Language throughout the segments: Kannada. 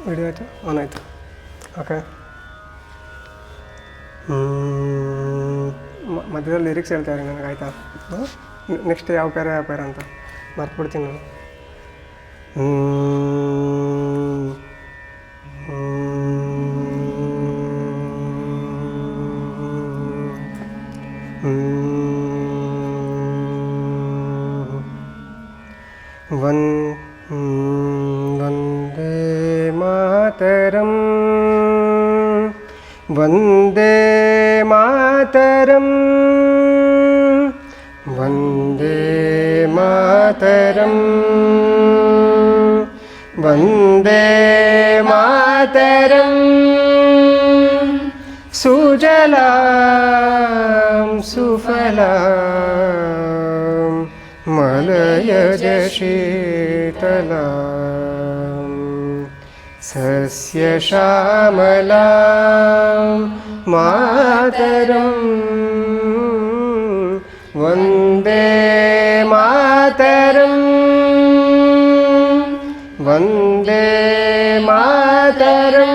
ವಿಡಿಯೋ ಆಯಿತು, ಆನ್ ಆಯಿತು. ಓಕೆ, ಮಧ್ಯದಲ್ಲಿ ಲಿರಿಕ್ಸ್ ಹೇಳ್ತಾರೆ ನನಗೆ, ಆಯಿತಾ? ನೆಕ್ಸ್ಟ್ ಯಾವ ಪ್ಯಾರ ಅಂತ ಮರ್ತ್ಬಿಡ್ತೀನಿ ನಾನು. ವಂದೇ ಮಾತರಂ, ವಂದೇ ಮಾತರಂ, ವಂದೇ ಮಾತರಂ, ವಂದೇ ಮಾತರಂ. ಸುಜಲಾಂ ಸುಫಲಾಂ ಮಲಯಜ ಶೀತಲಾಂ ಸಸ್ಯಶ್ಯಾಮಲಾಂ ಮಾತರಂ. ವಂದೇ ಮಾತರಂ, ವಂದೇ ಮಾತರಂ.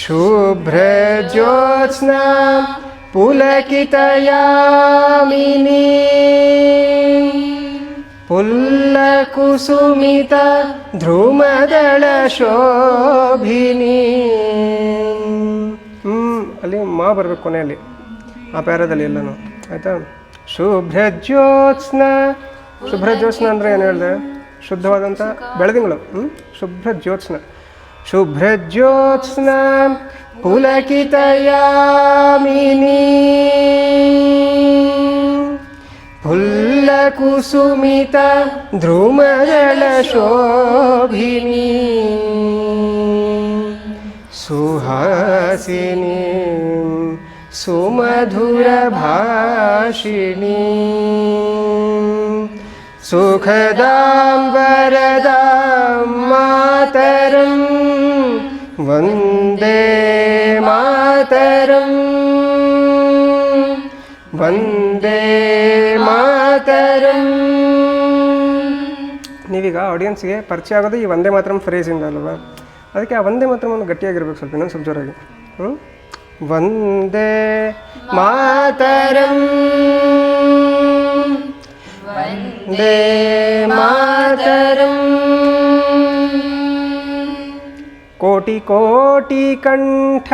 ಶುಭ್ರಜ್ಯೋತ್ಸ್ನಾ ಪುಲಕಿತಯಾಮಿನಿ ಪುಲ್ಲಕುಸುಮಿತ ಧ್ರುಮದಳ ಶೋಭಿನಿ. ಅಲ್ಲಿ ಮಾ ಬರಬೇಕು ಕೊನೆಯಲ್ಲಿ, ಆ ಪ್ಯಾರದಲ್ಲಿ ಎಲ್ಲನೂ, ಆಯಿತಾ? ಶುಭ್ರಜ್ಯೋತ್ಸ್ನ, ಶುಭ್ರಜ್ಯೋತ್ಸ್ನ ಅಂದರೆ ಏನು ಹೇಳಿದೆ? ಶುದ್ಧವಾದಂಥ ಬೆಳದಿಂಗಳು. ಶುಭ್ರಜ್ಯೋತ್ಸ್ನ, ಶುಭ್ರಜ್ಯೋತ್ಸ್ನ ಪುಲಕಿತಯಾಮಿನಿ ಫುಲ್ಲಕುಸುಮಿತ ಧ್ರುಮದಳ ಶೋಭಿನಿ ಸುಹಾಸಿನಿ ಸುಮಧುರ ಭಾಷಿಣಿ ಸುಖದಾಂ ವರದಾಂ ಮಾತರಂ. ವಂದೇ ಮಾತರಂ, ವಂದೇ ಮಾತರಂ. ನೀವೀಗ ಆಡಿಯನ್ಸ್ಗೆ ಪರಿಚಯ ಆಗೋದು ಈ ವಂದೇ ಮಾತರಂ ಫ್ರೇಸಿಂದ ಅಲ್ವಾ? ಅದಕ್ಕೆ ಆ ವಂದೇ ಮಾತರಂ ಗಟ್ಟಿಯಾಗಿರ್ಬೇಕು ಸ್ವಲ್ಪ, ಇನ್ನೊಂದು ಸ್ವಲ್ಪ ಜೋರಾಗಿ. ವಂದೇ ಮಾತರಂ, ವಂದೇ ಮಾತರಂ. ಕೋಟಿ ಕೋಟಿ ಕಂಠ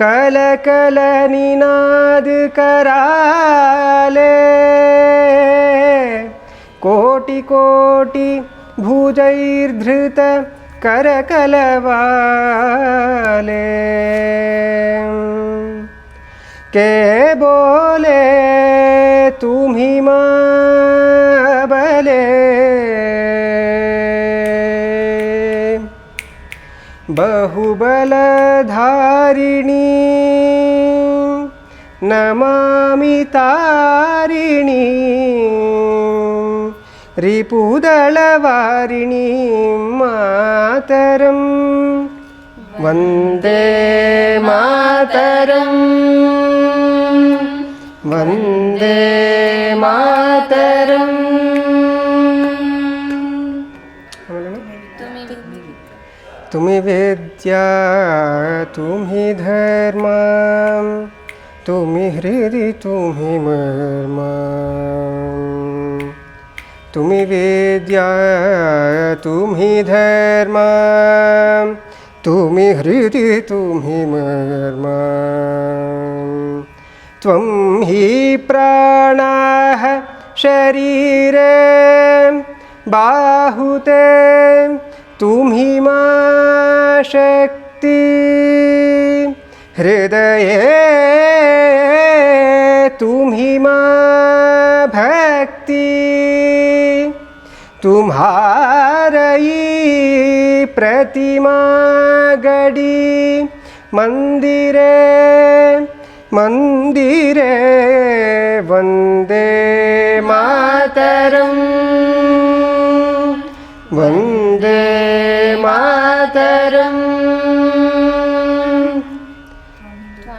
ಕಲ ಕಲ ನಿನಾದ कराले ಕೋಟಿ ಕೋಟಿ ಭುಜೈರ್ಧೃತ करकलवाले के बोले तुम्ही माँ बले बहुबलधारिणी नमामि तारिणी रिपुदलवारिणी मातरं वन्दे मातरं वन्दे मातरं. तुम्ही वेद्या तुम्ही धर्म तुम्ही हृदय तुम्ही मर्म तुम्ही वेद्या तुम्ही धर्म तुम्ही हृदय तुम्ही मर्म त्वं हि प्राणः शरीरे बाहुते तुम्ही मा शक्ति हृदये तुम्ही मा भक्ति तुम्हारी प्रतिमा गड़ी मंदिरे मंदिरे वंदे मातरं वंदे मातरं.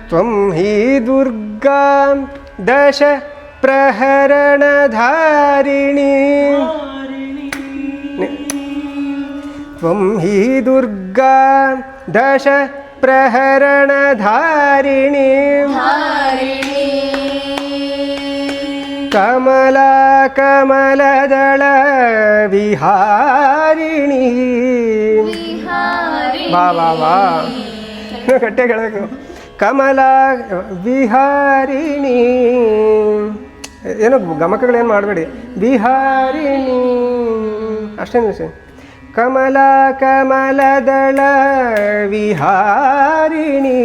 त्वं हि दुर्गा दश प्रहरणधारिणी ತ್ವಂ ಹಿ ದುರ್ಗಾ ದಶ ಪ್ರಹರಣಧಾರಿಣಿ ಕಮಲಾ ಕಮಲದಳ ವಿಹಾರಿಣಿ. ವಾ ವಾ ವಾ ಗಟ್ಟಿಯಾಗಿ ಹೇಳಬೇಕು. ಕಮಲಾ ವಿಹಾರಿಣಿ, ಏನು ಗಮಕಗಳೇನು ಮಾಡಬೇಡಿ. ವಿಹಾರಿಣಿ ಅಷ್ಟೇ ನಿಮಿಷ. ಕಮಲಾ ಕಮಲದಳ ವಿಹಾರಿಣಿ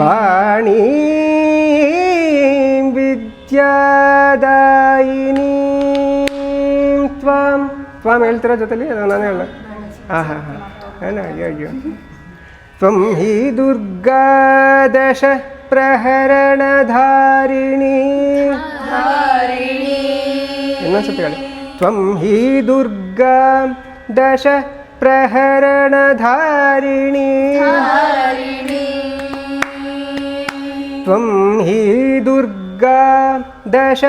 ವಾಣಿ ವಿದ್ಯಾದಾಯಿನಿ. ತ್ವಾಂ ತ್ವಾಂ ಹೇಳ್ತೀರಾ ಜೊತೆಲಿ? ಅದು ನಾನು ಹೇಳ. ಹಾಂ ಹಾಂ ಹಾಂ ಅಯ್ಯೋ. ತ್ವಂ ಹಿ ದುರ್ಗಾ ದಶ ಪ್ರಹರಣಧಾರಿಣಿ. ಇನ್ನೊಂದ್ಸತಿ ಹೇಳಿ. ತ್ವಂ ಹಿ ದುರ್ಗಾ ದಶ ಪ್ರಹರಣಧಾರಿಣಿ. ತ್ವಂ ಹಿ ದುರ್ಗಾ ದಶ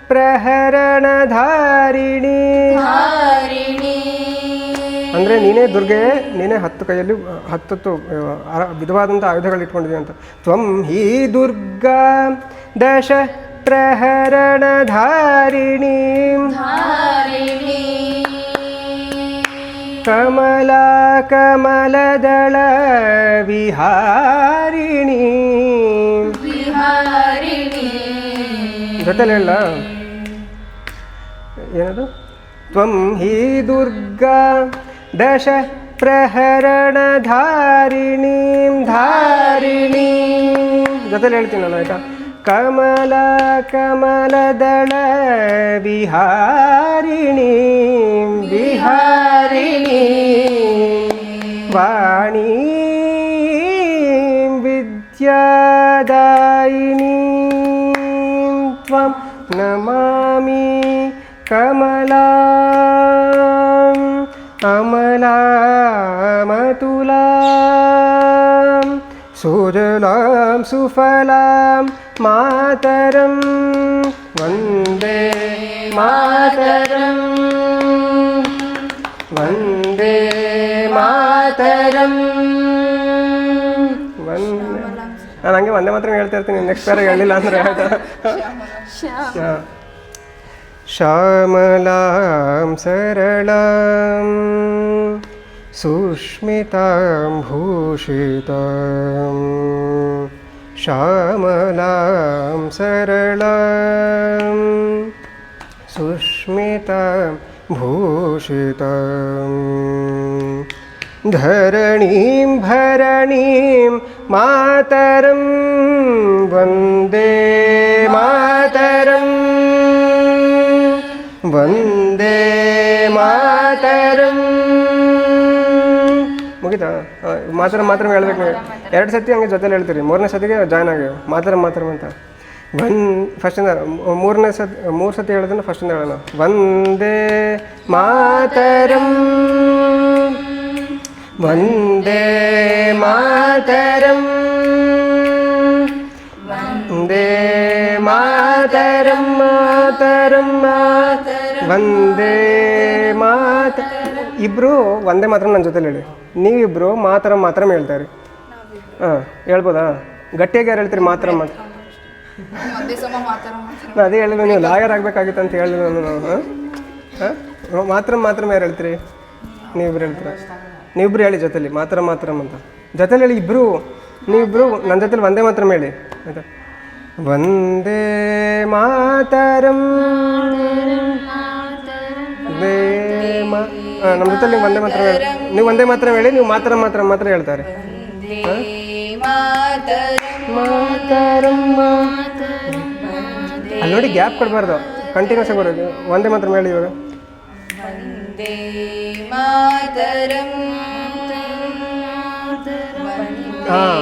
ಪ್ರಹರಣಧಾರಿಣಿ. ಅಂದರೆ ನೀನೇ ದುರ್ಗೆ, ನೀನೇ 10 ಕೈಯಲ್ಲಿ 10 ವಿಧವಾದಂಥ ಆಯುಧಗಳು ಇಟ್ಕೊಂಡಿದ್ದೀವಿ ಅಂತ. ತ್ವಂ ಹಿ ದುರ್ಗಾ ದಶ ಪ್ರಹರಣಧಾರಿಣಿ ಕಮಲಾ ಕಮಲದಳ ವಿಹಾರಿಣಿ. ಜೊತೆಲಿ ಹೇಳ ಏನದು? ತ್ವಂ ಹಿ ದುರ್ಗಾ ದಶ ಪ್ರಹರಣಧಾರಿಣಿ ಧಾರಿಣಿ. ಜೊತೆಲಿ ಹೇಳ್ತೀನಿ ನಾನು, ಆಯಿತಾ? ಕಮಲಾ ಕಮಲದಳ ವಿಹಾರಿಣಿ ವಿಹಾರಿಣಿ ವಾಣಿ ವಿದ್ಯಾದಾಯಿನಿ. ತ್ವಂ ನಮಾಮಿ ಕಮಲಾಂ ಅಮಲಾಮತುಲಾಂ ಸುಜಲಾಂ ಸುಫಲಾಂ ಮಾತರಂ ವಂದೇ ಮಾತರಂ ವಂದೇ ಮಾತರಂ. ನಾನು ಹಂಗೆ ಒಂದೇ ಮಾತ್ರ ಹೇಳ್ತಾ ಇರ್ತೀನಿ, ನೆಕ್ಸ್ಟ್ ಪ್ಯಾರ ಹೇಳಿಲ್ಲ ಅಂದರೆ. ಶ್ಯಾಮಲಾಂ ಸರಳಾಂ ಸುಷ್ಮಿತಾಂ ಭೂಷಿತಾಂ ಶ್ಯಾಮಲಾಂ ಸರಳಾಂ ಸುಷ್ಮಿತಾಂ ಭೂಷಿತಾಂ ಧರಣೀಂ ಭರಣೀಂ ಮಾತರಂ ವಂದೇ ಮಾತರಂ ವಂದೇ ಮಾತರಂ. ಮುಗಿತಾ? ಮಾತರಂ ಮಾತರಂ ಹೇಳ್ಬೇಕು ನೀವು. 2 ಸತಿ ಹಂಗೆ ಜೊತೆಲಿ ಹೇಳ್ತೀರಿ, 3ನೇ ಸತಿಗೆ ಜಾಯ್ನ್ ಆಗಿ ಮಾತರಂ ಮಾತರಂ ಅಂತ. ಫಸ್ಟಿಂದ 3 ಸತಿ ಹೇಳೋದನ್ನ ಫಸ್ಟಿಂದ ಹೇಳೋಣ. ವಂದೇ ಮಾತರಂ ವಂದೇ ಮಾತರಂ ವಂದೇ ಮಾತರಂ ಮಾತರಂ ವಂದೇ ಮಾತ. ಇಬ್ಬರು ಒಂದೇ ಮಾತರಂ ನನ್ನ ಜೊತೆಲಿ ಹೇಳಿ. ನೀವಿಬ್ಬರು ಮಾತರಂ ಮಾತರಂ ಹೇಳ್ತಾರೆ. ಹಾಂ ಹೇಳ್ಬೋದಾ? ಗಟ್ಟಿಯಾಗಿ ಯಾರು ಹೇಳ್ತೀರಿ? ಮಾತರಂ ಮಾತ್ರ. ನಾನು ಅದೇ ಹೇಳಿದ್ರು, ನೀವು ಲಾಯರ್ ಆಗಬೇಕಾಗಿತ್ತು ಅಂತ ಹೇಳಿದ್ರು ನಾನು. ಹಾಂ ಮಾತರಂ ಮಾತರಂ ಯಾರು ಹೇಳ್ತೀರಿ? ನೀವಿಬ್ರು ಹೇಳ್ತೀರ? ನೀವಿಬ್ರು ಹೇಳಿ ಜೊತೆಲಿ ಮಾತರಂ ಮಾತರಂ ಅಂತ. ಜೊತೆಲಿ ಹೇಳಿ ಇಬ್ಬರು. ನೀವಿಬ್ಬರು ನನ್ನ ಜೊತೆಲಿ ಒಂದೇ ಮಾತರಂ ಹೇಳಿ ಆಯಿತಾ? ವಂದೇ ಮಾತರಂ ನಮ್ಮ ಜೊತೆಲಿ ನೀವು ಒಂದೇ ಮಾತ್ರ ಹೇಳಿ. ನೀವು ಒಂದೇ ಮಾತ್ರ ಹೇಳಿ, ನೀವು ಮಾತರಂ ಮಾತರಂ ಮಾತ್ರ ಹೇಳ್ತಾರೆ. ಅಲ್ಲಿ ನೋಡಿ ಗ್ಯಾಪ್ ಕೊಡಬಾರ್ದು, ಕಂಟಿನ್ಯೂಸ್ ಆಗಿ ಬರೋದು. ಒಂದೇ ಮಾತ್ರ ಹೇಳಿ ಇವಾಗ. ಹಾಂ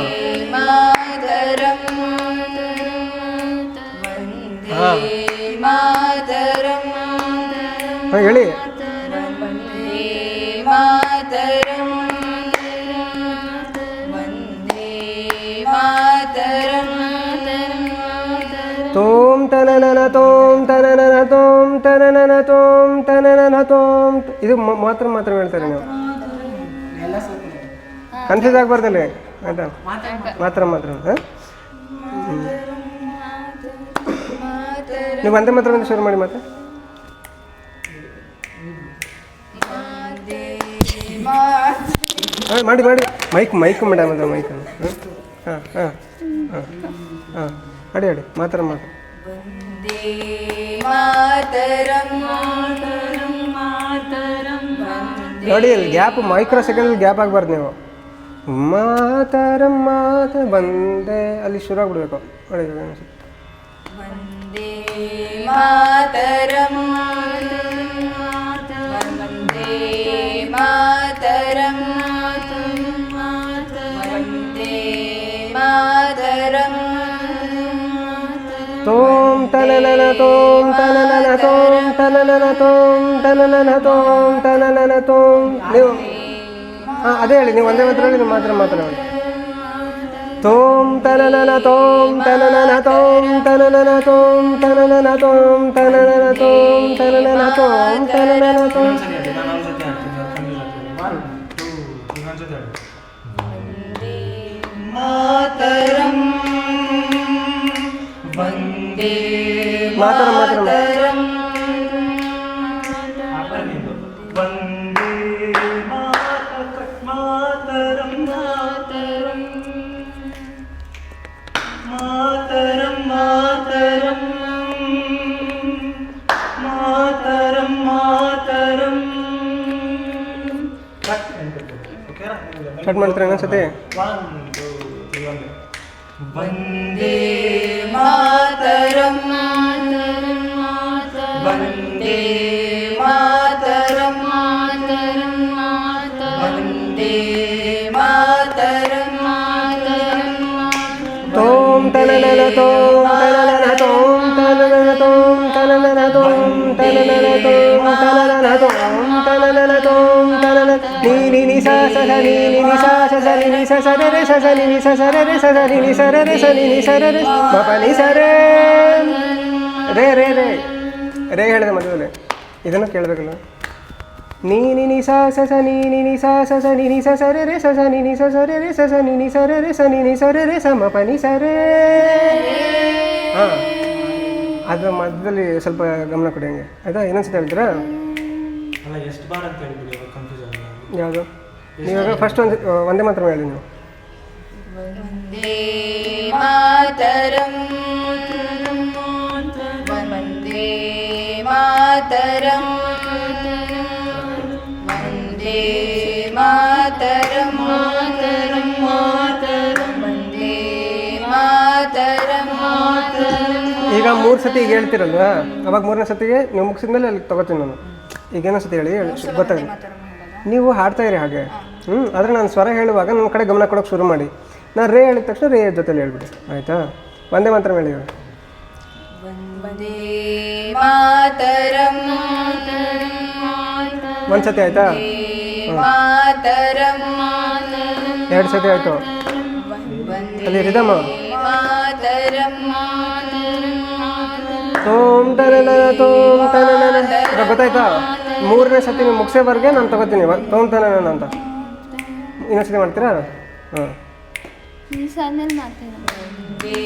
ಹಾಂ ಹೇಳಿ. ತೋಂ ತನ ತನನನತೋಂ ತನನನತೋಂ ತನನನತೋಂ ತನನನತೋಂ. ಇದು ಮಾತ್ರ ಹೇಳ್ತಾರೆ ನೀವು, ಕನ್ಫ್ಯೂಸ್ ಆಗಬಾರ್ದಲ್ಲಿ ಆಯ್ತಾ. ಮಾತ್ರ ಹಾಂ. ನೀವು ಒಂದೇ ಮಾತ್ರ ಶುರು ಮಾಡಿ. ಮತ್ತೆ ಮಾಡಿ ಮೈಕ್ ಮೇಡಮ್ ಅದು ಮೈಕನ್ನು. ಹಾಂ ಹಾಂ ಹಾಂ ಹಾಂ ಅಡಿ ಮಾತ್ರ ನೋಡಿ. ಅಲ್ಲಿ ಗ್ಯಾಪ್ ಮೈಕ್ರೋ ಸೆಕೆಂಡ್ ಗ್ಯಾಪ್ ಆಗಬಾರ್ದು. ನೀವು ಮಾತರಂ ಬಂದೆ ಅಲ್ಲಿ ಶುರು ಆಗ್ಬಿಡ್ಬೇಕು ನೋಡಿ. ಮಾತರಂ ವಂದೇ ಮಾತರಂ ವಂದೇ ಮಾತರಂ. ತೋಂ ತನನನತೋಂ ತನನನತೋಂ ತನನನತೋಂ ತನನನತೋಂ ತನನನತೋಂ. ನೀವು ಅದೇ ಹೇಳಿ, ನೀವು ಒಂದೇ ಮಾತ್ರ ಹೇಳಿ, ನೀವು ಮಾತ್ರ ಹೇಳಿ. ತೋಂ ತನನನತೋಂ ತನನನತೋಂ ತನನನತೋಂ ತನನನತೋಂ ತನನನತೋಂ ತನನನತೋಂ ತನನನತೋಂ. ಮಾತರಂ ವಂದೇ ಮಾತರಂ ಮಾತರಂ ಕಟ್ ಮಾಡ್ತಾರೆ ಇನ್ನೊಂದ್ಸತಿ. ವಂದೇ ಮಾತರಂ ವಂದೇ ಮಾತರಂ ವಂದೇ ಮಾತರಂ. ತೋಂ ತನನನತೋಂ ತನನನತೋಂ ತನನನತೋಂ ತನನನತೋಂ ತನನನತೋಂ ತನನನತೋಂ ತನನನತೋಂ ತನನ. ನೀ ನಿ ಸ ಸ ಸ ನೀ ನಿ ಸ ಸ ಸ ನಿ ನಿ ಸ ಸ ರೆ ರೆ ಸ ಸ ನಿ ನಿ ಸ ಸ ರೆ ರೆ ಸ ಸ ನಿ ನಿ ಸ ರೆ ರೆ ಸ ನಿ ನಿ ಸ ರೆ ರೆ ಮ ಪ ನಿ ಸ ರೆ ರೇ ಹೇಳಿದೆ ಮದುವೆ. ಇದನ್ನು ಕೇಳಬೇಕಲ್ಲ. ನೀ ನಿ ನಿ ಸ ಸ ಸ ನೀ ನಿ ನಿ ಸ ಸ ಸ ನಿ ನಿ ಸ ಸ ರೆ ರೆ ಸ ಸ ನಿ ನಿ ಸ ಸ ರೆ ರೆ ಸ ಸ ನಿ ನಿ ಸ ರೆ ರೆ ಸ ನಿ ನಿ ಸ ರೆ ರೆ ಸ ಮ ಪ ನಿ ಸ ರೇ. ಹಾಂ, ಅದು ಮಧ್ಯದಲ್ಲಿ ಸ್ವಲ್ಪ ಗಮನ ಕೊಡಿ ಹಂಗೆ ಆಯಿತಾ. ಇನ್ನೊಂದ್ಸತಿ ಹೇಳ್ತೀರಾ? ಯಾವುದು? ನೀವಾಗ ಫಸ್ಟ್ ಒಂದೇ ಮಾತ್ರ ಹೇಳಿ ನೀವು. ವಂದೇ ಮಾತರಂ ವಂದೇ ಮಾತರಂ ವಂದೇ ಮಾತರಂ ವಂದೇ ಮಾತರಂ. ಈಗ 3 ಸತಿ ಈಗ ಹೇಳ್ತಿರಲ್ವಾ, ಅವಾಗ 3ನೇ ಸತಿಗೆ ನೀವು ಮುಗಿಸಿದ್ಮೇಲೆ ಅಲ್ಲಿ ತೊಗೋತೀನಿ ನಾನು. ಈಗ ಏನೋ ಸತಿ ಹೇಳಿ ಗೊತ್ತಾಗಿದೆ. ನೀವು ಹಾಡ್ತಾ ಇರಿ ಹಾಗೆ. ಆದರೆ ನಾನು ಸ್ವರ ಹೇಳುವಾಗ ನನ್ನ ಕಡೆ ಗಮನ ಕೊಡೋಕ್ಕೆ ಶುರು ಮಾಡಿ. ನಾನು ರೇ ಹೇಳಿದ ತಕ್ಷಣ ರೇ ಜೊತೆಲಿ ಹೇಳ್ಬಿಡಿ ಆಯಿತಾ. ಒಂದೇ ಮಾತ್ರ ಹೇಳಿ. ವಂದೇ ಮಾತರಂ ಒಂದು ಸತಿ ಆಯಿತಾ? ಮಾತರಂ 2 ಸತಿ ಆಯಿತು. ಅಲ್ಲಿ ರಿದಮ್ ಮಾತರಂ ತೋಂ ತನನನ ತೋಂ ತನನನ ಗೊತ್ತಾಯ್ತಾ? 3ನೇ ಸತಿ ನೀವು ಮುಗಿಸೋವರೆಗೆ ನಾನು ತಗೋತೀನಿ ತೋಂ ತನನನ ಅಂತ. ಇನ್ನೊಂದ್ಸತಿ ಮಾಡ್ತೀರಾ? ಹಾಂ. ವಂದೇ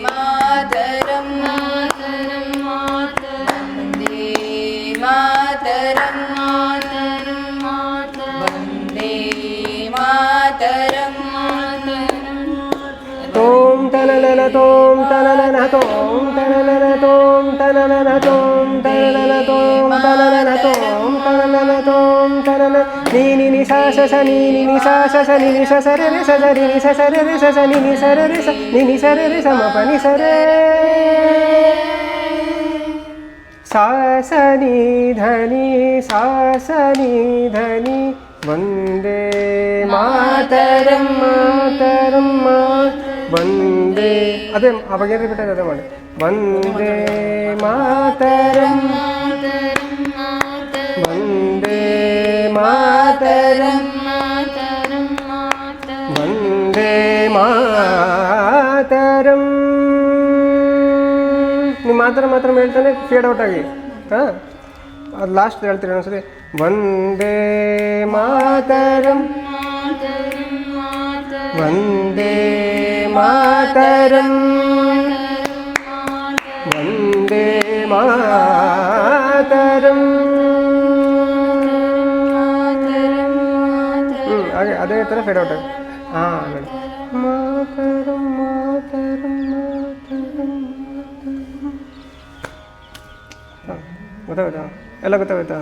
ಮಾತರಂ ವಂದೇ ಮಾತರಂ ವಂದೇ ಮಾತರಂ. ತೋಂ ತನನನ ತೋಂ ತನನನ ತೋಂ ತನನನ ತೋಂ ತನನನ ತೋಂ ತನನನ ತೋಂ ತನನನ ತೋಂ ತನನನ ತೋಂ ತನನ. ನೀ ನಿ ನಿ ಸ ಸ ಸ ನೀ ನಿ ನಿ ಸ ಸ ಸ ನಿ ನಿ ಸ ಸ ರೆ ರೆ ಸ ಸ ನಿ ನಿ ಸ ಸ ರೆ ರೆ ಸ ಸ ನಿ ನಿ ಸ ರೆ ರೆ ಸ ನಿ ನಿ ಸ ರೆ ರೆ ಸ ಮ ಪ ನಿ ಸ ರೇ. ಸಾ ಸ ನಿ ಧನಿ ಸಾ ಸ ನಿ ಧನಿ. ವಂದೇ ಮಾತರಂ ಮಾತರಂ ವಂದೇ. ಅದೇ ಅವಾಗ ಏನು ರಿಪೀಟ್ ಆಗಿದೆ ಅದೇ ಮಾಡಿ. ವಂದೇ ಮಾತರಂ ವಂದೇ ಮಾತರಂ ವಂದೇ ಮಾತರಂ. ನಿಮ್ಮ ಮಾತ್ರ ಮಾತ್ರ ಹೇಳ್ತಾನೆ ಫೇಡ್ ಔಟ್ ಆಗಿ. ಹಾಂ, ಅದು ಲಾಸ್ಟ್ ಹೇಳ್ತೀರಿ ಒಂದ್ಸರಿ. ವಂದೇ ಮಾತರಂ ವಂದೇ ಮಾತರಂ ವಂದೇ ಮಾತರಂ. ಹಾಗೆ ಅದೇ ಥರ ಫೇಡ್ ಔಟ್ ಆಗಿ. ಹಾಂ ನೋಡಿ, ಮಾತರಂ ಮಾತರಂ ಮಾತರಂ. ಗೊತ್ತಾಗೋಯ್ತಾ? ಎಲ್ಲ ಗೊತ್ತಾಗೋಯ್ತಾ?